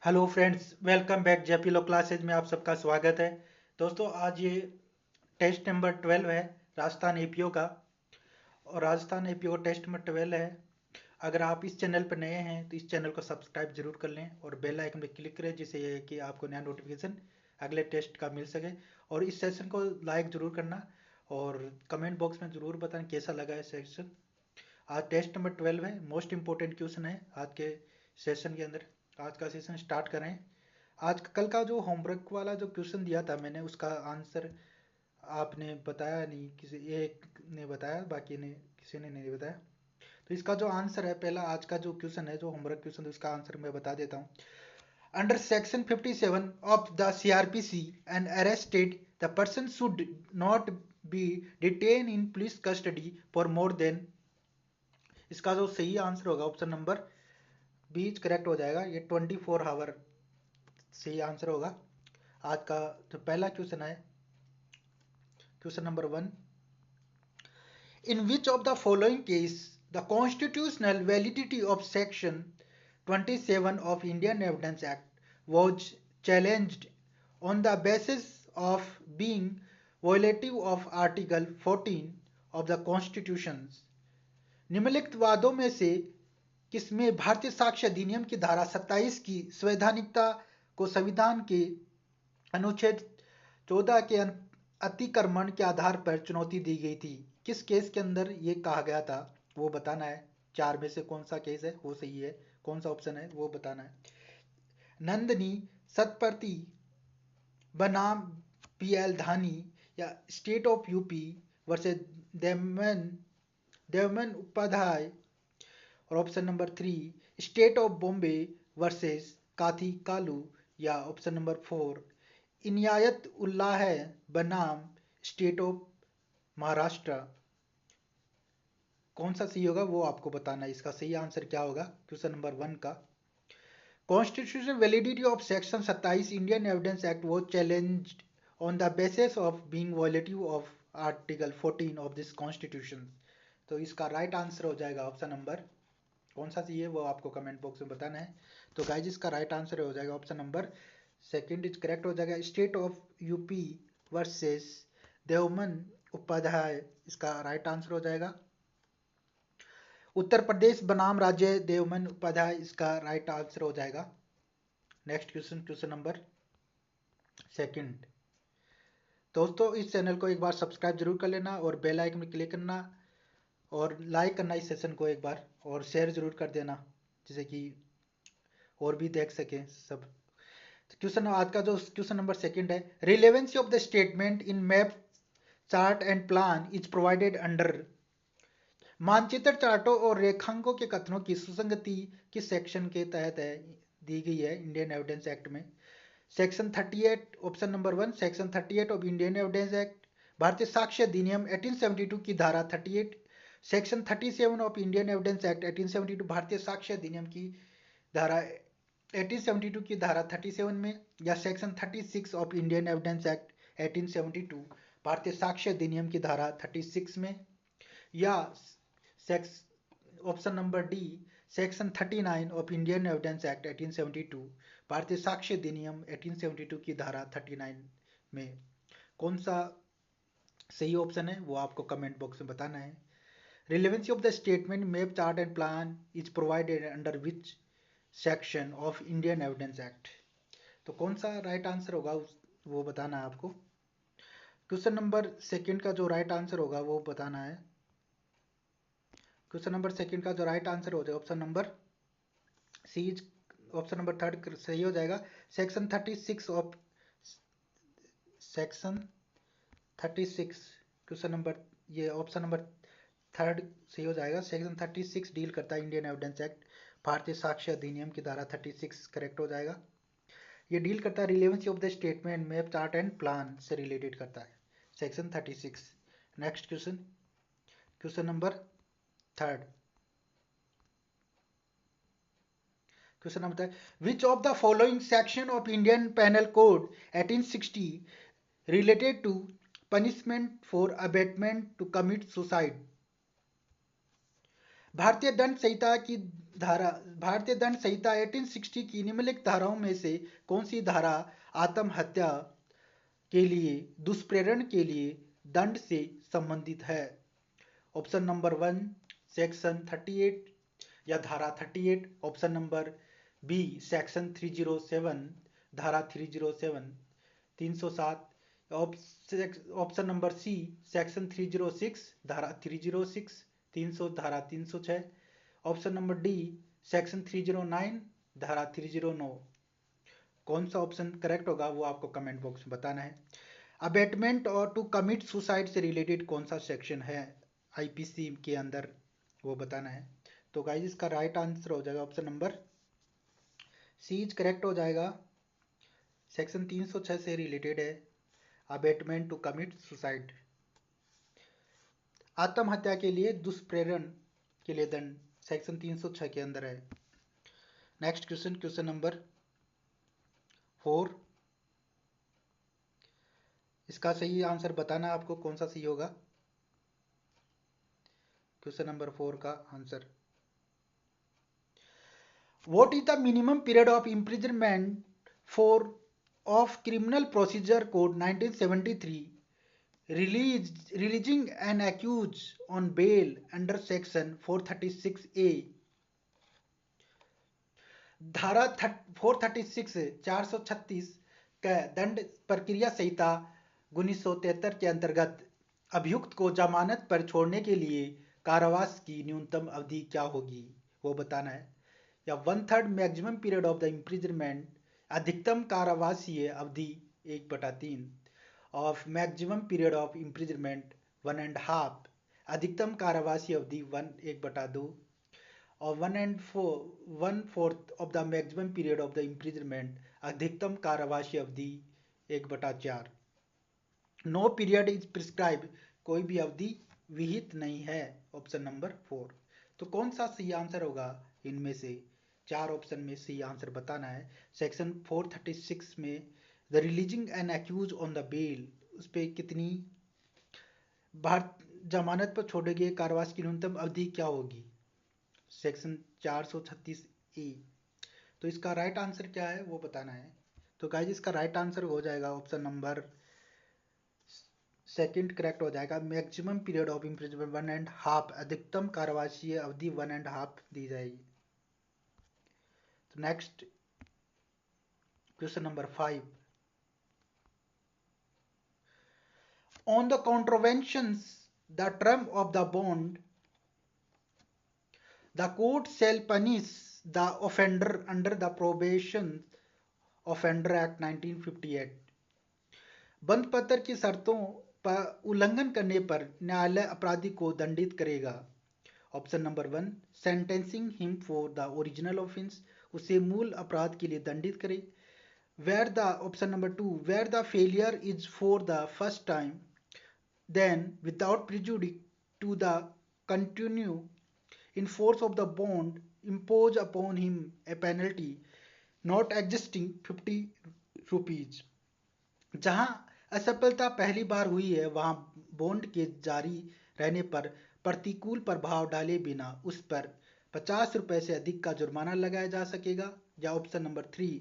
Hello friends, welcome back JP law classes में आप सबका स्वागत है। दोस्तों, आज ये टेस्ट नंबर 12 है राजस्थान एपीओ का। और राजस्थान एपीओ टेस्ट नंबर 12 है। अगर आप इस चैनल पर नए हैं तो इस चैनल को सब्सक्राइब जरूर कर लें और बेल आइकन पर क्लिक करें, जिससे ये है कि आपको नया नोटिफिकेशन अगले टेस्ट का मिल सके। और इस सेशन को लाइक जरूर करना और कमेंट बॉक्स में जरूर बताना कैसा लगा है सेशन। आज टेस्ट नंबर 12 है, मोस्ट इंपॉर्टेंट क्वेश्चन है आज के सेशन के अंदर। आज का सेशन स्टार्ट करें। आज कल का जो होमवर्क वाला जो क्वेश्चन दिया था मैंने, उसका आंसर आपने बताया नहीं, किसी एक ने बताया, बाकी ने किसी ने नहीं बताया। तो इसका जो आंसर है, पहला आज का जो क्वेश्चन है, जो होमवर्क क्वेश्चन है, उसका आंसर मैं बता देता हूँ। Under section 57 of the CrPC and arrested the person should not be detain in police custody for more than. इसका जो सही आंसर होगा ऑप्शन नंबर बी करेक्ट हो जाएगा। ये 24 आवर सही आंसर होगा। आज का जो पहला क्वेश्चन है, question number 1, in which of the following case the constitutional validity of section 27 of Indian evidence act was challenged on the basis of being violative of article 14 of the constitution. निम्नलिखित वादों में से किसमें भारतीय साक्ष्य अधिनियम की धारा 27 की संवैधानिकता को संविधान के अनुच्छेद 14 के अतिक्रमण के आधार पर चुनौती दी गई थी? किस केस के अंदर ये कहा गया था वो बताना है। चार में से कौन सा केस है वो सही है, कौन सा ऑप्शन है वो बताना है। नंदनी सतपथी बनाम पीएल धानी, या state of UP versus Devman Devman Upadhyay, और option number 3 state of Bombay versus काथी कालू, या ऑप्शन नंबर 4 इनायत उल्लाह बनाम स्टेट ऑफ महाराष्ट्र। कौन सा सही होगा वो आपको बताना है। इसका सही आंसर क्या होगा क्वेश्चन नंबर 1 का। Constitutional validity of section 27 Indian evidence act वो challenged on the basis of being violative of article 14 of this constitution. तो इसका राइट आंसर हो जाएगा ऑप्शन नंबर, कौन सा चाहिए वो आपको कमेंट बॉक्स में बताना है। तो गाइज इसका राइट आंसर हो जाएगा option number second is correct हो जाएगा। State of UP versus Devman Upadhyay, इसका राइट आंसर हो जाएगा। उत्तर प्रदेश बनाम राज्य देवमन उपाध्याय, इसका राइट आंसर हो जाएगा। Next question, question number second. दोस्तों, इस चैनल को एक बार सब्सक्राइब जरूर कर लेना और बेल आइकन में क्लिक करना और लाइक करना इस सेशन को एक बार, और शेयर जरूर कर देना जिससे कि और भी देख सकें सब। तो क्वेश्चन आज का जो क्वेश्चन नंबर सेकंड है, relevancy of the statement in map chart and plan is provided under. मानचित्र चार्टों और रेखांकों के कथनों की सुसंगति किस सेक्शन के तहत है दी गई है इंडियन एविडेंस एक्ट में? Section 38 option number 1 section 38 of Indian evidence act, भारतीय साक्ष्य अधिनियम 1872 की धारा 38, section 37 of Indian evidence act 1872 भारतीय साक्ष्य अधिनियम की धारा 1872 की धारा 37 में, या section 36 of Indian evidence act 1872 भारतीय साक्ष्य अधिनियम की धारा 36 में, या sex option number D section 39 of Indian evidence act 1872 भारतीय साक्ष्य अधिनियम 1872 की धारा 39 में। कौन सा सही ऑप्शन है वो आपको कमेंट बॉक्स में बताना है। Relevancy of the statement map chart and plan is provided under which section of Indian evidence act? तो कौन सा राइट आंसर होगा वो बताना है आपको। क्वेश्चन नंबर सेकंड का जो राइट आंसर होगा वो बताना है। क्वेश्चन नंबर सेकंड का जो राइट आंसर हो जाएगा option number C, option number third सही हो जाएगा। Section 36 of section 36 question number, ये ऑप्शन नंबर थर्ड सही हो जाएगा। सेक्शन 36 डील करता है इंडियन एविडेंस एक्ट भारतीय साक्ष्य अधिनियम की धारा 36 करेक्ट हो जाएगा। ये डील करता है relevancy of the statement map chart and plan से रिलेटेड करता है section 36। Next question, question number third. Question number third, which of the following section of Indian penal code 1860 related to punishment for abetment to commit suicide? भारतीय दंड संहिता की धारा भारतीय दंड संहिता 1860 की निम्नलिखित धाराओं में से कौन सी धारा आत्महत्या के लिए दुष्प्रेरण के लिए दंड से संबंधित है? ऑप्शन नंबर 1 सेक्शन 38 या धारा 38, ऑप्शन नंबर बी सेक्शन 307 धारा 307 307, ऑप्शन नंबर सी सेक्शन 306 धारा 306 300 धारा 306, ऑप्शन नंबर डी सेक्शन 309 धारा 309। कौन सा ऑप्शन करेक्ट होगा वो आपको कमेंट बॉक्स में बताना है। अबेटमेंट और टू कमिट सुसाइड से रिलेटेड कौन सा सेक्शन है आईपीसी के अंदर, वो बताना है। तो गाइस इसका राइट आंसर हो जाएगा option number C is correct हो जाएगा। सेक्शन 306 से रिलेटेड है अबेटमेंट टू कमिट सुसाइड, आत्महत्या के लिए दुष्प्रेरण के लिए दंड सेक्शन 306 के अंदर है। नेक्स्ट क्वेश्चन, क्वेश्चन नंबर 4, इसका सही आंसर बताना आपको कौन सा सही होगा। क्वेश्चन नंबर 4 का answer, what is the minimum period of imprisonment for of criminal procedure code 1973 releasing an accused on bail under section 436A। धारा 436 436 का दंड प्रक्रिया संहिता 1973 के अंतर्गत अभियुक्त को जमानत पर छोड़ने के लिए कारावास की न्यूनतम अवधि क्या होगी वो बताना है। या 1/3 maximum period of the imprisonment, अधिकतम कारावासीय अवधि 1/3 of maximum period of imprisonment 1.5, अधिकतम कारावासी अवधि 1/2 और 1/4 of the maximum period of the imprisonment, अधिकतम कारावासी अवधि 1/4। नो पीरियड इज प्रिस्क्राइब, कोई भी अवधि विहित नहीं है, ऑप्शन नंबर 4। तो कौन सा सही आंसर होगा इनमें से, 4 ऑप्शन में सही आंसर बताना है। सेक्शन 436 में the releasing an accuse on the bail, उस पर कितनी भारत जमानत पर छोड़े गए कारावास की न्यूनतम अवधि क्या होगी, सेक्शन 436 ए। तो इसका राइट आंसर क्या है वो बताना है। तो गाइस इसका राइट आंसर हो जाएगा ऑप्शन नंबर सेकंड करेक्ट हो जाएगा। मैक्सिमम पीरियड ऑफ इम्प्रिजनमेंट 1.5, अधिकतम कारावासीय अवधि 1.5 दी जाएगी। तो next question number 5, on the contraventions the term of the bond, the court shall punish the offender under the Probation Offender Act 1958। बंद पत्र की शर्तों पर उल्लंघन करने पर न्यायालय अपराधी को दंडित करेगा। Option number 1 sentencing him for the original offence, उसे मूल अपराध के लिए दंडित करे। Where the option number 2 where the failure is for the first time, then without prejudice to the continue in force of the bond impose upon him a penalty not exceeding 50 rupees। जहां असफलता पहली बार हुई है वहां bond के जारी रहने पर प्रतिकूल प्रभाव डाले बिना उस पर 50 रुपए से अधिक का जुर्माना लगाया जा सकेगा। या ऑप्शन नंबर 3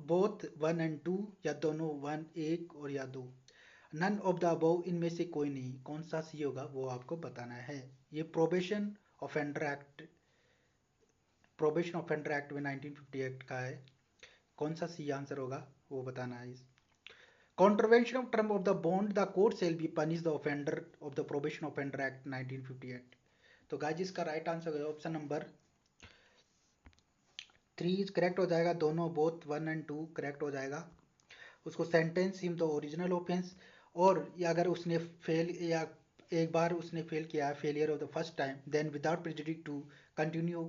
बोथ 1 and 2, या दोनों 1 1 और या 2, नन ऑफ द अबव, इनमें से कोई नहीं। कौन सा सी होगा वो आपको बताना है। ये प्रोबेशन ऑफेंडर एक्ट में 1958 का है। कौन सा सी आंसर होगा वो बताना है। Contravention of term of the bond the court shall be punish the offender of the probation offender act 1958। तो गाइस इसका right answer option number 3 correct हो जाएगा। दोनों बोथ 1 and 2 करेक्ट हो जाएगा। उसको sentence him the original offence, और अगर उसने फेल या एक बार उसने फेल किया, failure of the first time, then without prejudice to continue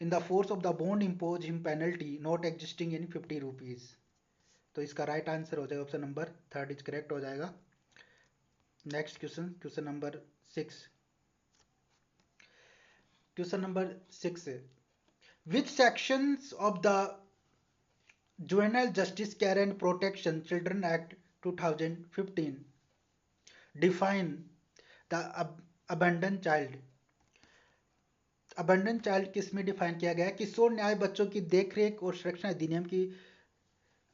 in the force of the bond impose him penalty not existing in 50 rupees. तो इसका राइट आंसर हो जाएगा ऑप्शन नंबर 3 इज करेक्ट हो जाएगा। Next question, question number 6, question number 6, which sections of the juvenile justice care and protection children act 2015 define the abandoned child। Abandon child किस में define किया गया है? किशोर न्याय बच्चों की देखरेख और सुरक्षा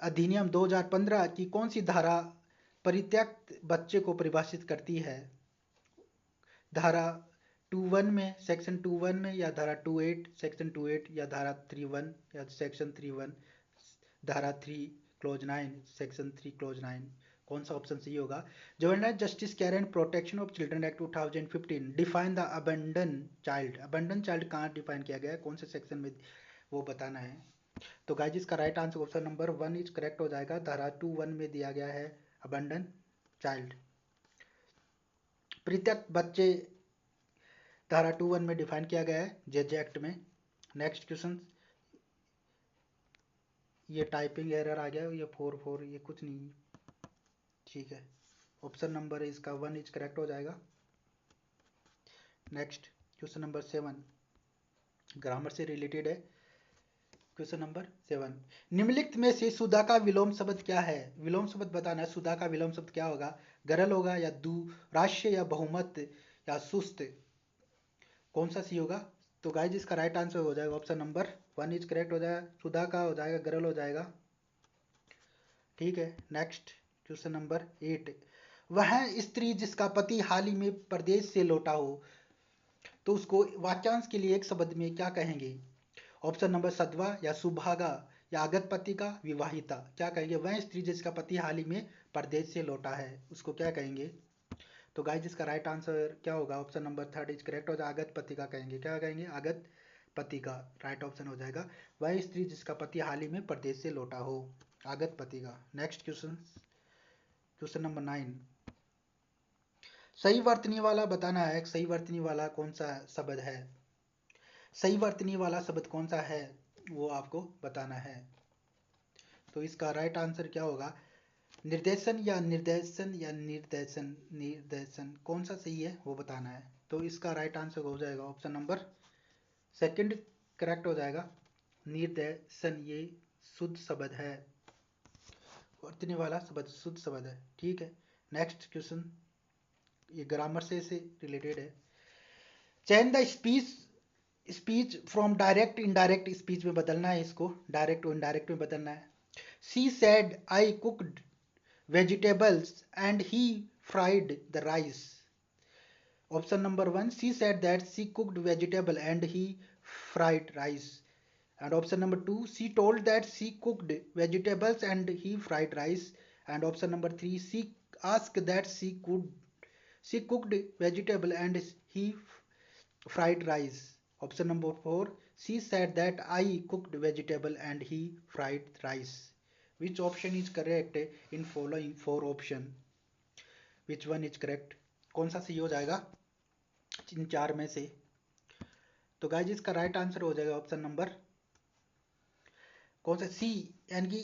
अधिनियम 2015 की कौन सी धारा परित्यक्त बच्चे को परिभाषित करती है? धारा 21 में, सेक्शन 21 में, या धारा 28 सेक्शन 28, या धारा 31 या सेक्शन 31, धारा 3 क्लोज 9 सेक्शन 3 क्लोज 9? कौन सा ऑप्शन सही होगा? Juvenile justice care and protection of children act 2015 define the abandon child. Abandon child कहाँ डिफाइन किया गया है, कौन से सेक्शन में, वो बताना है। तो गाइस इसका right answer option number 1 is correct हो जाएगा। धारा 21 में दिया गया है अबंडन चाइल्ड, परित्यक्त बच्चे धारा 21 में डिफाइन किया गया है जेजे एक्ट में। नेक्स्ट क्वेश्चन, ये टाइपिंग एरर आ गया, ये 4 ये कुछ नहीं, ठीक है। ऑप्शन नंबर इसका 1 इज करेक्ट हो जाएगा। नेक्स्ट क्वेश्चन नंबर 7 ग्रामर से रिलेटेड है। क्वेश्चन नंबर 7, निम्नलिखित में से सुधा का विलोम शब्द क्या है? विलोम शब्द बताना है। सुधा का विलोम शब्द क्या होगा? गरल होगा, या दुराश्य, या बहुमत, या सुस्त? कौन सा सी होगा? तो गाइज इसका राइट आंसर हो जाएगा ऑप्शन नंबर 1 इज करेक्ट हो जाएगा। सुधा का हो जाएगा गरल हो जाएगा, ठीक है। नेक्स्ट क्वेश्चन नंबर 8, वह स्त्री जिसका पति हाल ही में प्रदेश से लौटा हो, तो उसको वाक्यांश के लिए एक शब्द में क्या कहेंगे? ऑप्शन नंबर सद्वा, या सुभागा, या आगत पति का, विवाहिता? क्या कहेंगे? वह स्त्री जिसका पति हाल ही में प्रदेश से लौटा है, उसको क्या कहेंगे? तो गाइस इसका राइट आंसर क्या होगा? ऑप्शन नंबर 3 इज करेक्ट हो जाएगा, आगत पति का कहेंगे। क्या कहेंगे? आगत पति का राइट ऑप्शन हो जाएगा। वह स्त्री जिसका पति हाल ही में प्रदेश से लौटा हो, आगत पति का। नेक्स्ट क्वेश्चन, क्वेश्चन नंबर 9, सही वर्तनी वाला बताना है। सही वर्तनी वाला कौन सा शब्द है? सही वर्तनी वाला शब्द कौन सा है, वो आपको बताना है। तो इसका राइट आंसर क्या होगा? निर्देशन, या निर्देशन, या निर्देशन? निर्देशन कौन सा सही है वो बताना है। तो इसका राइट आंसर हो जाएगा ऑप्शन नंबर 2 करेक्ट हो जाएगा। निर्देशन ये शुद्ध शब्द है, वर्तनी वाला शब्द शुद्ध शब्द है, ठीक है। नेक्स्ट क्वेश्चन, ये ग्रामर से रिलेटेड है। Change the speech from direct indirect speech में बदलना है, इसको डायरेक्ट और इनडायरेक्ट में बदलना है। She said I cooked vegetables and he fried the rice. Option number 1, she said that she cooked vegetable and he fried rice. And option number 2, she told that she cooked vegetables and he fried rice. And option number 3, she asked that she cooked vegetable and he fried rice. Option number 4, she said that I cooked vegetable and he fried rice. Which option is correct in following 4 option? Which one is correct? कौन सा सही हो जाएगा इन 4 में से? तो guys इसका right answer हो जाएगा ऑप्शन नंबर कौन सा? सी, यानी कि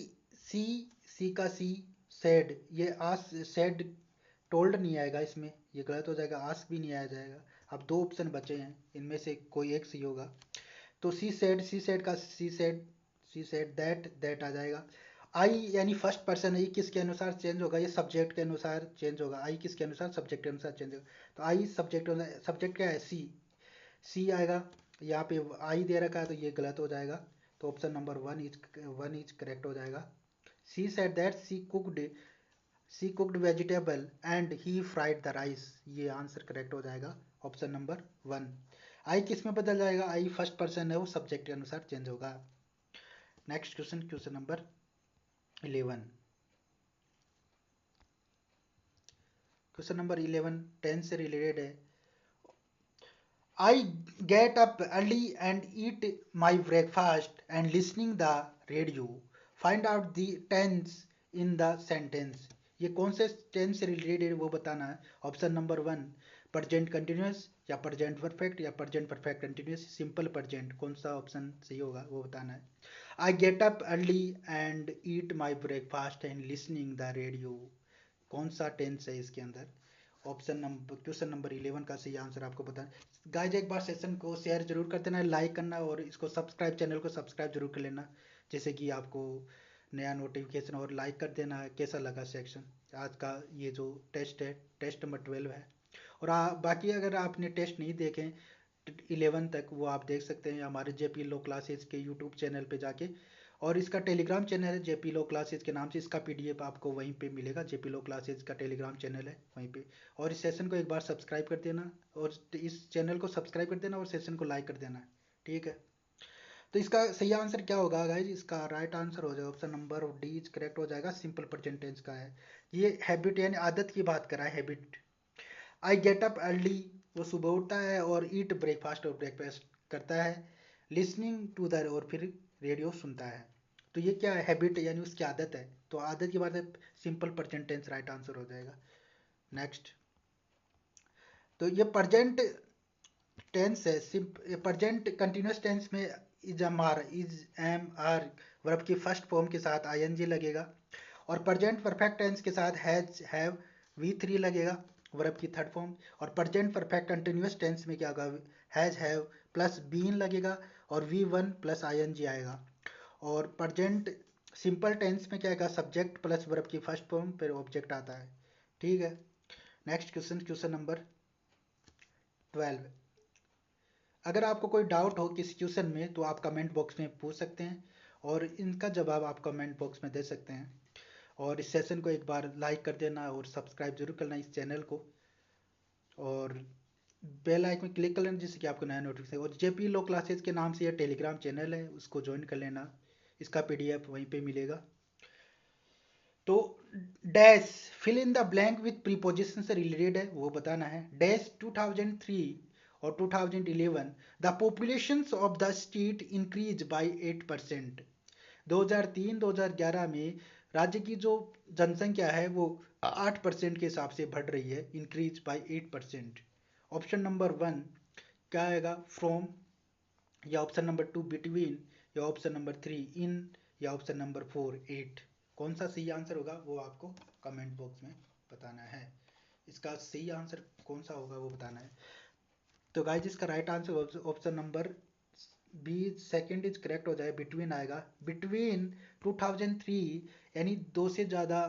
सी का सी, सेड, ये आस सेड टोल्ड नहीं आएगा इसमें, ये गलत हो जाएगा। आस्क भी नहीं आया जाएगा। अब 2 ऑप्शन बचे हैं, इनमें से कोई एक सही होगा। तो सी सेड का सी सेड दैट आ जाएगा। आई यानी फर्स्ट पर्सन है, किसके अनुसार चेंज होगा? ये सब्जेक्ट के अनुसार चेंज होगा। आई किसके अनुसार? सब्जेक्ट के अनुसार चेंज होगा। तो आई सब्जेक्ट क्या है? सी आएगा। यहाँ पे आई दे रखा है तो ये गलत हो जाएगा। तो ऑप्शन नंबर 1 इज करेक्ट हो जाएगा। She said that she cooked vegetable and he fried the rice, ये आंसर करेक्ट हो जाएगा ऑप्शन नंबर 1। आई किस में बदल जाएगा? आई फर्स्ट पर्सन है, वो सब्जेक्ट के अनुसार चेंज होगा। Next question, question number 11। Question number 11 10 से रिलेटेड है। I get up early and eat my breakfast and listening the radio, find out the tense in the sentence. ये कौन से टेंस से रिलेटेड है वो बताना है। ऑप्शन नंबर 1 प्रेजेंट कंटिन्यूस, या प्रेजेंट परफेक्ट, या present perfect continuous, simple present. कौन सा ऑप्शन सही होगा वो बताना है। I get up early and eat my breakfast and listening the radio, कौन सा टेंस है इसके अंदर? ऑप्शन नंबर क्वेश्चन नंबर 11 का सही आंसर आपको बताना। गाइज एक बार सेशन को शेयर जरूर कर देना, लाइक करना, और इसको सब्सक्राइब, चैनल को सब्सक्राइब जरूर कर लेना, जैसे कि आपको नया नोटिफिकेशन, और लाइक कर देना कैसा लगा सेक्शन आज का। ये जो टेस्ट है, टेस्ट नंबर 12 है। और बाकी अगर आपने टेस्ट नहीं देखें 11 तक वो आप देख सकते हैं हमारे जेपी लो क्लासेज के यूट्यूब चैनल पे जाके। और इसका टेलीग्राम चैनल है जेपी लो क्लासेज के नाम से, इसका पीडीएफ आपको वहीं पे मिलेगा। जेपी लो क्लासेज का टेलीग्राम चैनल है वहीं पे। और इस सेशन को एक बार सब्सक्राइब कर देना, और इस चैनल को सब्सक्राइब कर देना और सेशन को लाइक कर देना, ठीक है। तो इसका सही आंसर क्या होगा गाइज? इसका राइट आंसर हो जाएगा option number D is correct हो जाएगा, सिंपल प्रेजेंट टेंस का है। ये हैबिट यानी आदत की बात कर रहा है, हैबिट। आई गेट अप अर्ली, वो सुबह उठता है, और ईट ब्रेकफास्ट, और ब्रेकफास्ट करता है। लिसनिंग टू द, और फिर रेडियो सुनता है। तो ये क्या है? हैबिट यानी उसकी आदत है। तो आदत की बात है, simple present tense right answer हो जाएगा। नेक्स्ट, तो ये प्रेजेंट टेंस है। प्रेजेंट कंटिन्यूस टेंस में is am are, is am are verb की फर्स्ट फॉर्म के साथ आईएनजी लगेगा, और प्रेजेंट परफेक्ट टेंस के साथ हैज हैव V3 लगेगा वर्ब की थर्ड फॉर्म। और प्रेजेंट परफेक्ट कंटिन्यूस टेंस में क्या होगा? हैज हैव प्लस बीन लगेगा, और V1 प्लस आईएनजी आएगा। और प्रेजेंट सिंपल टेंस में क्या आएगा? सब्जेक्ट प्लस वर्ब की फर्स्ट फॉर्म फिर ऑब्जेक्ट आता है, ठीक है। Next question, question number 12। अगर आपको कोई डाउट हो किसी क्वेश्चन में तो आप कमेंट बॉक्स में पूछ सकते हैं, और इनका जवाब आप कमेंट बॉक्स में दे सकते हैं। और इस सेशन को एक बार लाइक कर देना, और सब्सक्राइब जरूर करना इस चैनल को, और बेल आइकन में क्लिक कर लेना जिससे कि आपको नया नोटिफिकेशन। और जेपी लो क्लासेज के नाम से ये टेलीग्राम चैनल है, उसको ज्वाइन कर लेना। इसका पीडीएफ वहीं पे मिलेगा। तो dash fill in the blank with preposition से रिलेटेड है, वो बताना है। डैश 2003 और 2011 the population of the state increase by 8%। 2003-2011 में राज्य की जो जनसंख्या है वो 8% के हिसाब से बढ़ रही है, इंक्रीज बाय 8%। ऑप्शन नंबर 1 क्या आएगा? फ्रॉम, या ऑप्शन नंबर 2 बिटवीन, या ऑप्शन नंबर 3 इन, या ऑप्शन नंबर 4 8। कौन सा सही आंसर होगा वो आपको कमेंट बॉक्स में बताना है। इसका सही आंसर कौन सा होगा वो बताना है। तो गाइस इसका right answer option number B second is correct हो जाए, बिटवीन आएगा। बिटवीन 2003 यानी दो से ज़्यादा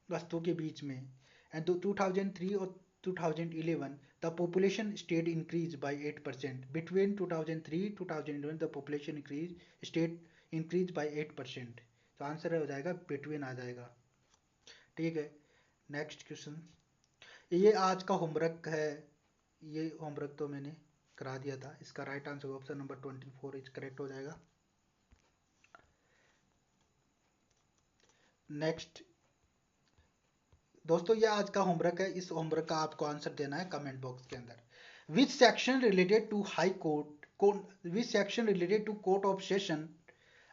वस्तुओं के बीच में, एंड 2003 और 2011 the population state increase by 8%। Between 2003-2011 the population increase state increase by 8%। तो आंसर हो जाएगा बिटवीन आ जाएगा, ठीक है। नेक्स्ट क्वेश्चन, ये आज का होमवर्क है, ये होमवर्क तो मैंने करा दिया था। इसका right answer option number 24 is correct हो जाएगा। नेक्स्ट दोस्तों, ये आज का होमवर्क है, इस होमवर्क का आपको आंसर देना है कमेंट बॉक्स के अंदर। Which section related to high court, which section related to court of session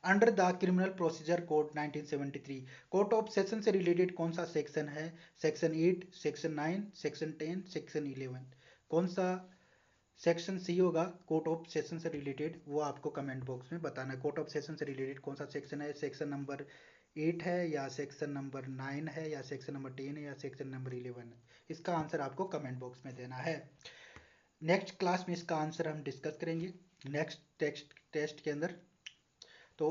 under the criminal procedure code 1973। Court of session से रिलेटेड कौन सा सेक्शन है? Section 8, section 9, section 10, section 11। कौन सा सेक्शन सी होगा court of session से related? वो आपको कमेंट बॉक्स में बताना है। कोर्ट ऑफ सेशन से रिलेटेड कौन सा सेक्शन है? सेक्शन नंबर 8 है, या सेक्शन नंबर 9 है, या सेक्शन नंबर 10 है, या सेक्शन नंबर 11 है? इसका आंसर आपको कमेंट बॉक्स में देना है। नेक्स्ट क्लास में इसका आंसर हम डिस्कस करेंगे नेक्स्ट टेस्ट के अंदर। तो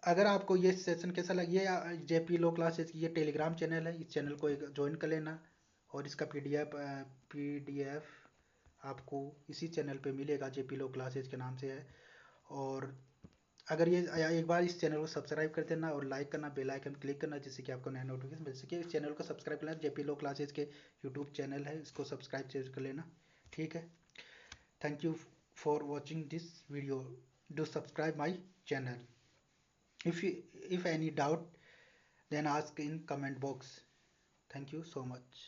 अगर आपको ये सेशन कैसा लगे, ये जेपी लो क्लासेस की ये टेलीग्राम चैनल है, इस चैनल को एक ज्वाइन कर लेना, और इसका पीडीएफ आपको इसी चैनल पे मिलेगा, जेपी लो क्लासेज के नाम से है। और अगर ये एक बार इस चैनल को सब्सक्राइब कर देना, और लाइक करना, बेल आइकन क्लिक करना जिससे कि आपको नया नोटिफिकेशन मिल सके। इस चैनल को सब्सक्राइब करना, जेपी लो क्लासेज के यूट्यूब चैनल है, इसको सब्सक्राइब जरूर कर लेना, ठीक है। Thank you for watching this video, do subscribe my channel. If any doubt, then ask in comment box. Thank you so much.